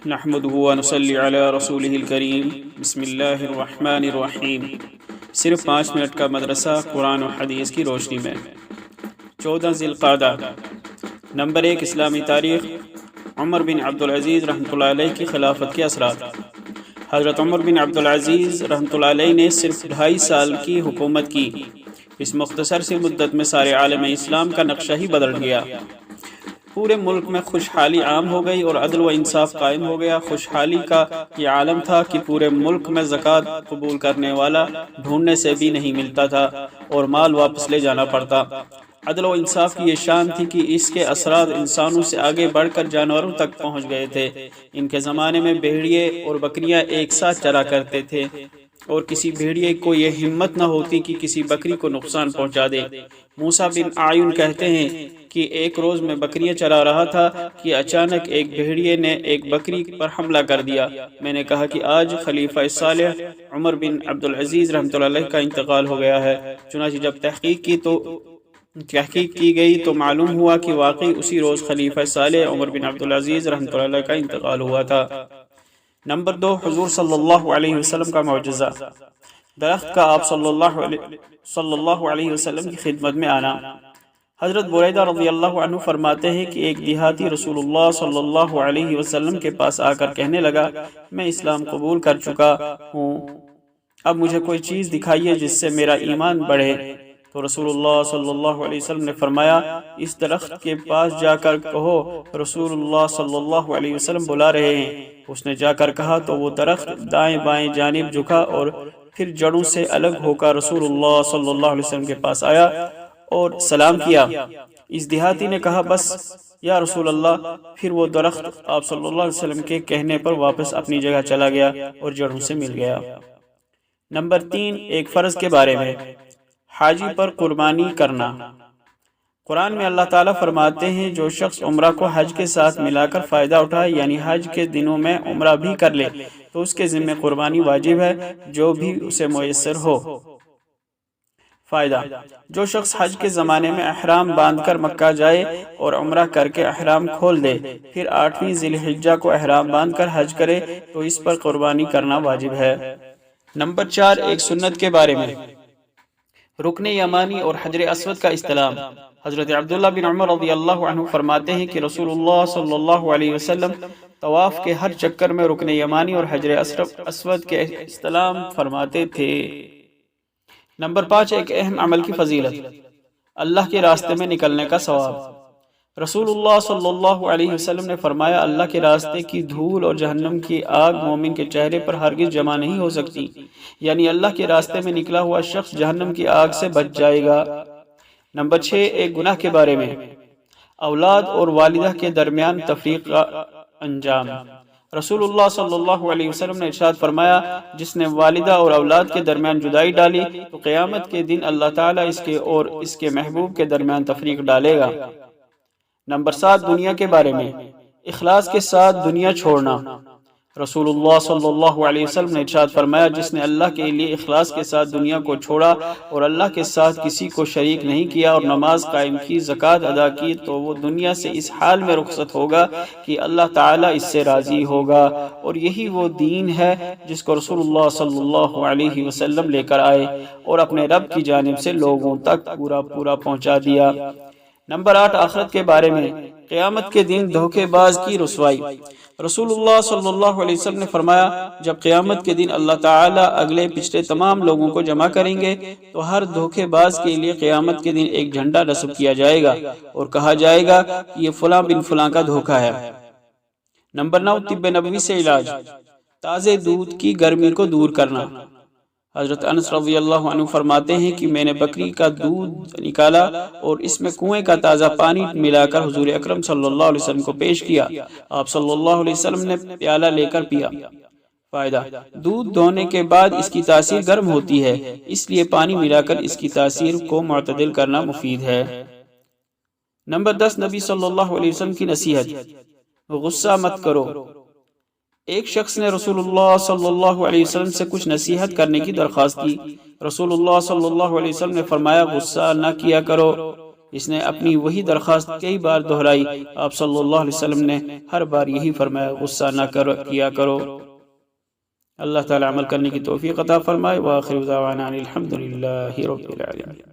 نحمده ونصلي علی رسولہ الکریم بسم اللہ الرحمن الرحیم۔ صرف 5 منٹ کا مدرسہ قرآن و حدیث کی روشنی میں 14 ذی القعدہ۔ نمبر 1 اسلامی تاریخ۔ عمر بن عبدالعزیز رحمۃ اللہ علیہ کی خلافت کے اثرات۔ حضرت عمر بن عبدالعزیز رحمۃ اللہ علیہ نے صرف 2.5 سال کی حکومت کی۔ اس مختصر سی مدت میں سارے عالم اسلام کا نقشہ ہی بدل گیا۔ پورے ملک میں خوشحالی عام ہو گئی اور عدل و انصاف قائم ہو گیا۔ خوشحالی کا یہ عالم تھا کہ پورے ملک میں زکوٰۃ قبول کرنے والا ڈھونڈنے سے بھی نہیں ملتا تھا اور مال واپس لے جانا پڑتا۔ عدل و انصاف کی یہ شان تھی کہ اس کے اثرات انسانوں سے آگے بڑھ کر جانوروں تک پہنچ گئے تھے۔ ان کے زمانے میں بھیڑیے اور بکریاں ایک ساتھ چرا کرتے تھے اور کسی بھیڑیے کو یہ ہمت نہ ہوتی کہ کسی بکری کو نقصان پہنچا دے۔ موسیٰ بن اعین کہتے ہیں کہ ایک روز میں بکریاں چرا رہا تھا کہ اچانک ایک بھیڑیے نے ایک بکری پر حملہ کر دیا۔ میں نے کہا کہ آج خلیفہ صالح عمر بن عبدالعزیز رحمۃ اللہ علیہ کا انتقال ہو گیا ہے۔ چنانچہ جب تحقیق کی گئی تو معلوم ہوا کہ واقعی اسی روز خلیفہ صالح عمر بن عبدالعزیز رحمۃ اللہ علیہ کا انتقال ہوا تھا۔ نمبر 2 حضور صلی اللہ علیہ وسلم کا معجزہ۔ درخت کا آپ صلی اللہ علیہ وسلم کی خدمت میں آنا۔ حضرت بریدہ رضی اللہ عنہ فرماتے ہیں کہ ایک دیہاتی رسول اللہ صلی اللہ علیہ وسلم کے پاس آ کر کہنے لگا، میں اسلام قبول کر چکا ہوں، اب مجھے کوئی چیز دکھائیے جس سے میرا ایمان بڑھے۔ تو رسول اللہ صلی اللہ علیہ وسلم نے فرمایا، اس درخت کے پاس جا کر کہو رسول اللہ صلی اللہ علیہ وسلم بلا رہے ہیں۔ اس نے جا کر کہا تو وہ درخت دائیں بائیں جانب جھکا اور پھر جڑوں سے الگ ہو کر رسول اللہ صلی اللہ علیہ وسلم کے پاس آیا اور سلام کیا۔ اس دیہاتی نے کہا، بس یا رسول اللہ۔ پھر وہ درخت آپ صلی اللہ علیہ وسلم کے کہنے پر واپس اپنی جگہ چلا گیا اور جڑوں سے مل گیا۔ نمبر 3 ایک فرض کے بارے میں۔ حاجی پر قربانی کرنا۔ قرآن میں اللہ تعالیٰ فرماتے ہیں، جو شخص عمرہ کو حج کے ساتھ ملا کر فائدہ اٹھائے، یعنی حج کے دنوں میں عمرہ بھی کر لے، تو اس کے ذمہ قربانی واجب ہے، جو بھی اسے میسر ہو۔ فائدہ: جو شخص حج کے زمانے میں احرام باندھ کر مکہ جائے اور عمرہ کر کے احرام کھول دے، پھر 8ویں ذی الحجہ کو احرام باندھ کر حج کرے تو اس پر قربانی کرنا واجب ہے۔ نمبر 4 ایک سنت کے بارے میں۔ رکن یمانی اور حجر اسود کا استلام۔ حضرت عبداللہ بن عمر رضی اللہ عنہ فرماتے ہیں کہ رسول اللہ صلی اللہ علیہ وسلم طواف کے ہر چکر میں رکن یمانی اور حجر اسود کے استلام فرماتے تھے۔ نمبر 5 ایک اہم عمل کی فضیلت۔ اللہ کے راستے میں نکلنے کا ثواب۔ رسول اللہ صلی اللہ علیہ وسلم نے فرمایا، اللہ کے راستے کی دھول اور جہنم کی آگ مومن کے چہرے پر ہرگز جمع نہیں ہو سکتی، یعنی اللہ کے راستے میں نکلا ہوا شخص جہنم کی آگ سے بچ جائے گا۔ نمبر 6 ایک گناہ کے بارے میں۔ اولاد اور والدہ کے درمیان تفریق کا انجام۔ رسول اللہ صلی اللہ علیہ وسلم نے ارشاد فرمایا، جس نے والدہ اور اولاد کے درمیان جدائی ڈالی تو قیامت کے دن اللہ تعالیٰ اس کے اور اس کے محبوب کے درمیان تفریق ڈالے گا۔ نمبر 7 دنیا کے بارے میں۔ اخلاص کے ساتھ دنیا چھوڑنا۔ رسول اللہ صلی اللہ علیہ وسلم نے ارشاد فرمایا، جس نے اللہ کے لیے اخلاص کے ساتھ دنیا کو چھوڑا اور اللہ کے ساتھ کسی کو شریک نہیں کیا اور نماز قائم کی، زکوٰۃ ادا کی، تو وہ دنیا سے اس حال میں رخصت ہوگا کہ اللہ تعالیٰ اس سے راضی ہوگا۔ اور یہی وہ دین ہے جس کو رسول اللہ صلی اللہ علیہ وسلم لے کر آئے اور اپنے رب کی جانب سے لوگوں تک پورا پہنچا دیا۔ نمبر 8 آخرت کے بارے میں۔ قیامت کے دن دھوکے باز کی رسوائی۔ رسول اللہ صلی اللہ علیہ وسلم نے فرمایا، جب قیامت کے دن اللہ تعالیٰ اگلے پچھلے تمام لوگوں کو جمع کریں گے تو ہر دھوکے باز کے لیے قیامت کے دن ایک جھنڈا نصب کیا جائے گا اور کہا جائے گا کہ یہ فلاں بن فلاں کا دھوکہ ہے۔ نمبر 9 طب نبوی سے علاج۔ تازے دودھ کی گرمی کو دور کرنا۔ حضرت انس رضی اللہ عنہ فرماتے ہیں کہ میں نے بکری کا دودھ نکالا اور اس میں کنویں کا تازہ پانی ملا کر حضور اکرم صلی اللہ علیہ وسلم کو پیش کیا۔ آپ صلی اللہ علیہ وسلم نے پیالہ لے کر پیا۔ فائدہ: دودھ دھونے کے بعد اس کی تاثیر گرم ہوتی ہے، اس لیے پانی ملا کر اس کی تاثیر کو معتدل کرنا مفید ہے۔ نمبر 10 نبی صلی اللہ علیہ وسلم کی نصیحت۔ غصہ مت کرو۔ ایک شخص نے رسول اللہ صلی اللہ علیہ وسلم سے کچھ نصیحت کرنے کی درخواست کی۔ رسول اللہ صلی اللہ علیہ وسلم نے فرمایا، غصہ نہ کیا کرو، اس نے اپنی وہی درخواست کئی بار دہرائی۔ آپ صلی اللہ علیہ وسلم نے ہر بار یہی فرمایا، غصہ نہ کیا کرو۔ اللہ تعالی عمل کرنے کی توفیق عطا فرمائے۔ وآخر دعوانا الحمدللہ رب العالمین۔